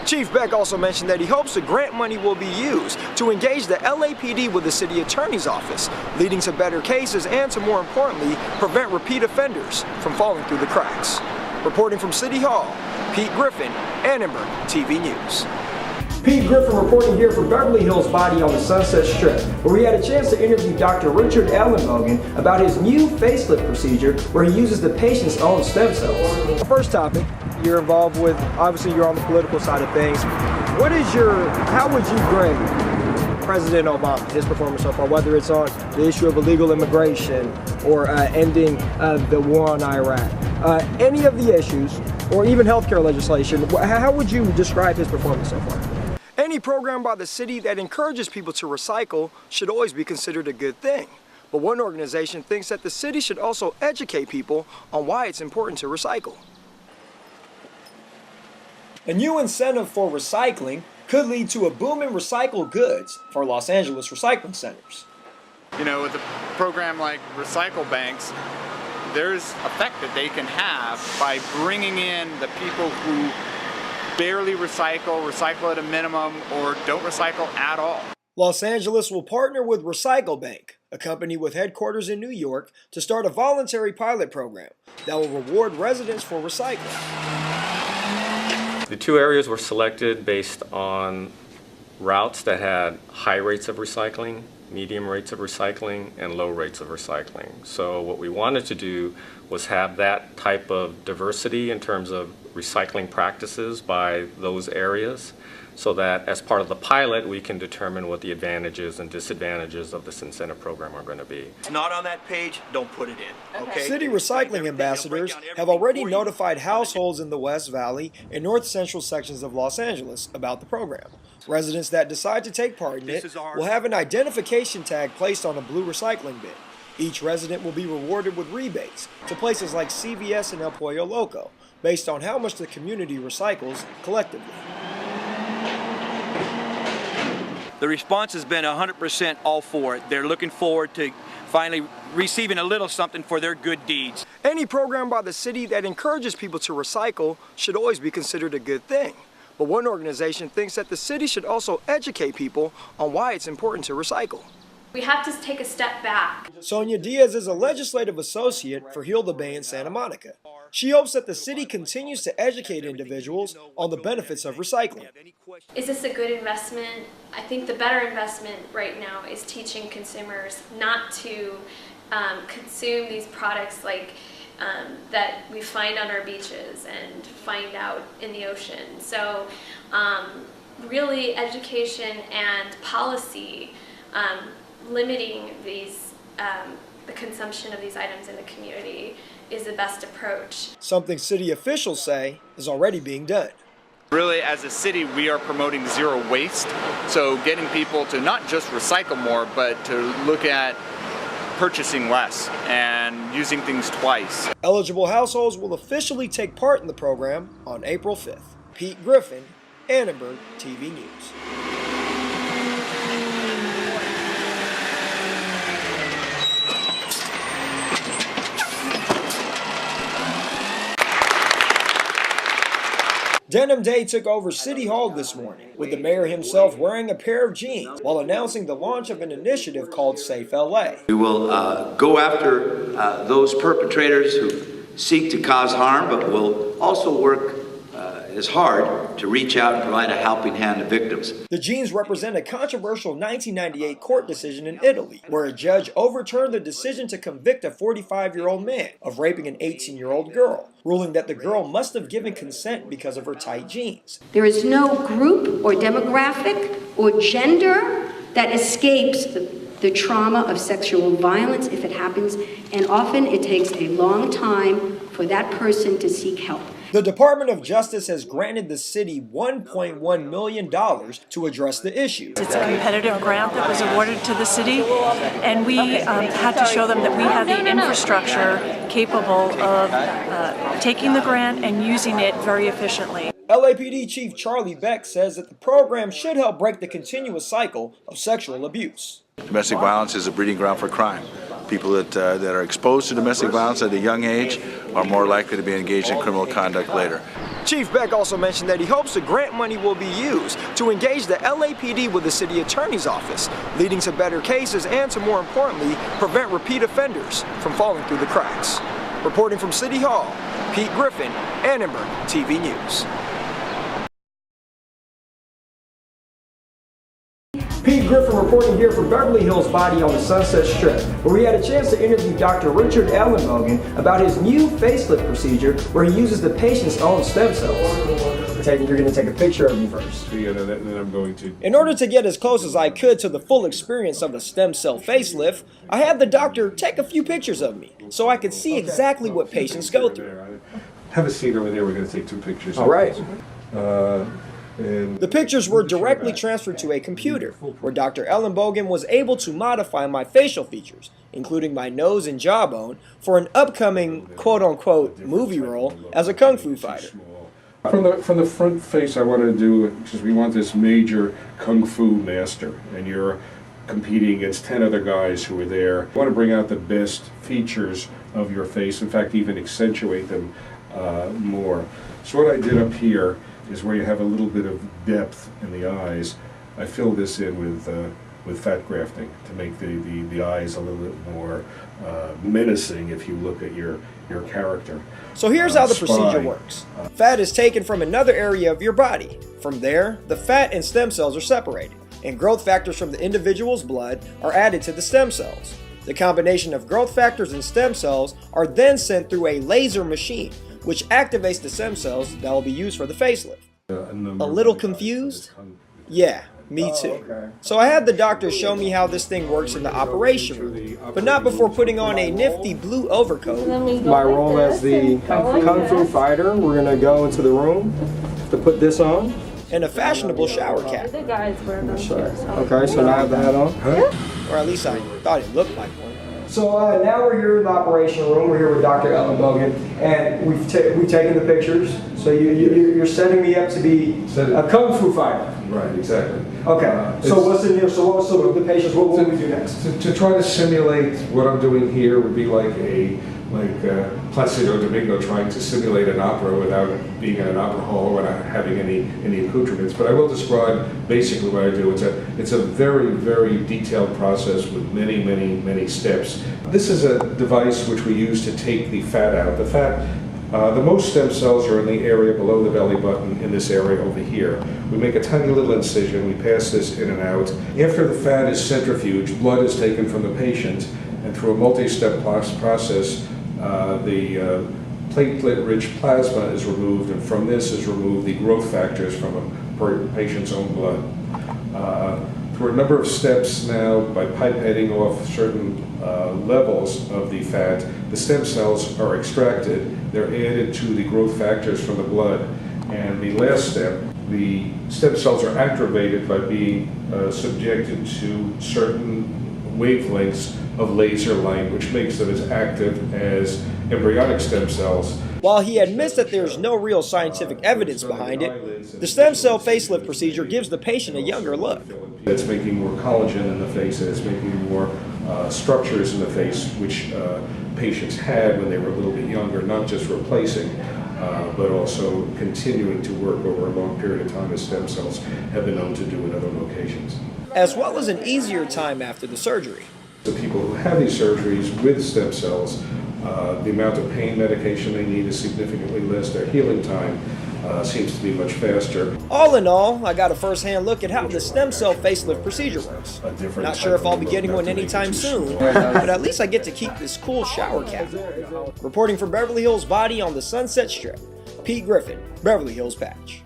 Chief Beck also mentioned that he hopes the grant money will be used to engage the LAPD with the city attorney's office, leading to better cases and to, more importantly, prevent repeat offenders from falling through the cracks. Reporting from City Hall, Pete Griffin, Annenberg TV News. Pete Griffin reporting here from Beverly Hills Body on the Sunset Strip, where we had a chance to interview Dr. Richard Ellenbogen about his new facelift procedure where he uses the patient's own stem cells. First topic, you're involved with, obviously you're on the political side of things. How would you grade President Obama, his performance so far, whether it's on the issue of illegal immigration or ending the war on Iraq, any of the issues, or even healthcare legislation, how would you describe his performance so far? Any program by the city that encourages people to recycle should always be considered a good thing. But one organization thinks that the city should also educate people on why it's important to recycle. A new incentive for recycling could lead to a boom in recycled goods for Los Angeles recycling centers. You know, with a program like Recycle Banks, there's effect that they can have by bringing in the people who barely recycle at a minimum, or don't recycle at all. Los Angeles will partner with Recycle Bank, a company with headquarters in New York, to start a voluntary pilot program that will reward residents for recycling. The two areas were selected based on routes that had high rates of recycling, medium rates of recycling, and low rates of recycling. So what we wanted to do was have that type of diversity in terms of recycling practices by those areas, so that as part of the pilot we can determine what the advantages and disadvantages of this incentive program are going to be. It's not on that page, don't put it in. Okay? City recycling ambassadors have already notified households in the West Valley and North Central sections of Los Angeles about the program. Residents that decide to take part in it will have an identification tag placed on a blue recycling bin. Each resident will be rewarded with rebates to places like CVS and El Pollo Loco, based on how much the community recycles collectively. The response has been 100% all for it. They're looking forward to finally receiving a little something for their good deeds. Any program by the city that encourages people to recycle should always be considered a good thing. But one organization thinks that the city should also educate people on why it's important to recycle. We have to take a step back. Sonia Diaz is a legislative associate for Heal the Bay in Santa Monica. She hopes that the city continues to educate individuals on the benefits of recycling. Is this a good investment? I think the better investment right now is teaching consumers not to consume these products like that we find on our beaches and find out in the ocean. So really education and policy limiting these the consumption of these items in the community is the best approach. Something city officials say is already being done. Really, as a city, we are promoting zero waste. So getting people to not just recycle more, but to look at purchasing less and using things twice. Eligible households will officially take part in the program on April 5th. Pete Griffin, Annenberg TV News. Denim Day took over City Hall this morning, with the mayor himself wearing a pair of jeans while announcing the launch of an initiative called Safe LA. We will go after those perpetrators who seek to cause harm, but we'll also work as hard to reach out and provide a helping hand to victims. The jeans represent a controversial 1998 court decision in Italy, where a judge overturned the decision to convict a 45-year-old man of raping an 18-year-old girl, ruling that the girl must have given consent because of her tight jeans. There is no group or demographic or gender that escapes the trauma of sexual violence if it happens, and often it takes a long time for that person to seek help. The Department of Justice has granted the city $1.1 million to address the issue. It's a competitive grant that was awarded to the city, and we had to show them that we have the infrastructure capable of taking the grant and using it very efficiently. LAPD Chief Charlie Beck says that the program should help break the continuous cycle of sexual abuse. Domestic violence is a breeding ground for crime. People that are exposed to domestic violence at a young age are more likely to be engaged in criminal conduct later. Chief Beck also mentioned that he hopes the grant money will be used to engage the LAPD with the city attorney's office, leading to better cases and to, more importantly, prevent repeat offenders from falling through the cracks. Reporting from City Hall, Pete Griffin, Annenberg TV News. Pete Griffin reporting here from Beverly Hills Body on the Sunset Strip, where we had a chance to interview Dr. Richard Ellenbogen about his new facelift procedure where he uses the patient's own stem cells. You're going to take a picture of me first. Yeah, then I'm going to. In order to get as close as I could to the full experience of a stem cell facelift, I had the doctor take a few pictures of me so I could see exactly what patients go through. Have a seat over there. We're going to take 2 pictures. All right. And the pictures were directly transferred to a computer, where Dr. Ellenbogen was able to modify my facial features, including my nose and jawbone, for an upcoming quote-unquote movie role as a kung fu fighter. From the front face, I wanted to do, because we want this major kung fu master, and you're competing against 10 other guys who are there. I want to bring out the best features of your face, in fact, even accentuate them more. So what I did up here is where you have a little bit of depth in the eyes. I filled this in with fat grafting to make the eyes a little bit more menacing if you look at your character. So here's how the procedure works. Fat is taken from another area of your body. From there, the fat and stem cells are separated, and growth factors from the individual's blood are added to the stem cells. The combination of growth factors and stem cells are then sent through a laser machine, which activates the stem cells that will be used for the facelift. A little confused? Yeah, me too. So I had the doctor show me how this thing works in the operation room, but not before putting on a nifty blue overcoat. My role as the kung fu fighter, we're gonna go into the room to put this on, and a fashionable shower cap. Okay, so now I have the hat on? Or at least I thought it looked like one. So now we're here in the operation room. We're here with Dr. Ellenbogen, and we've taken the pictures. So you're setting me up to be a kung fu fighter. Right, exactly. Okay. So what's in here? So the patients. What will we do next? To try to simulate what I'm doing here would be like Placido Domingo trying to simulate an opera without being in an opera hall or without having any accoutrements. But I will describe basically what I do. It's a very, very detailed process with many steps. This is a device which we use to take the fat out. The most stem cells are in the area below the belly button, in this area over here. We make a tiny little incision, we pass this in and out. After the fat is centrifuged, blood is taken from the patient, and through a multi-step process, the platelet-rich plasma is removed, and from this is removed the growth factors from a patient's own blood. Through a number of steps now, by pipetting off certain levels of the fat, the stem cells are extracted. They're added to the growth factors from the blood. And the last step, the stem cells are activated by being subjected to certain wavelengths of laser light, which makes them as active as embryonic stem cells. While he admits that there's no real scientific evidence behind it, the stem cell facelift procedure gives the patient a younger look. It's making more collagen in the face, and it's making more structures in the face, which patients had when they were a little bit younger, not just replacing, but also continuing to work over a long period of time, as stem cells have been known to do in other locations. As well as an easier time after the surgery. The people who have these surgeries with stem cells, the amount of pain medication they need is significantly less. Their healing time seems to be much faster. All in all, I got a first-hand look at how the stem cell facelift procedure works. Not sure if I'll be getting one anytime soon, but at least I get to keep this cool shower cap. Reporting from Beverly Hills Body on the Sunset Strip, Pete Griffin, Beverly Hills Patch.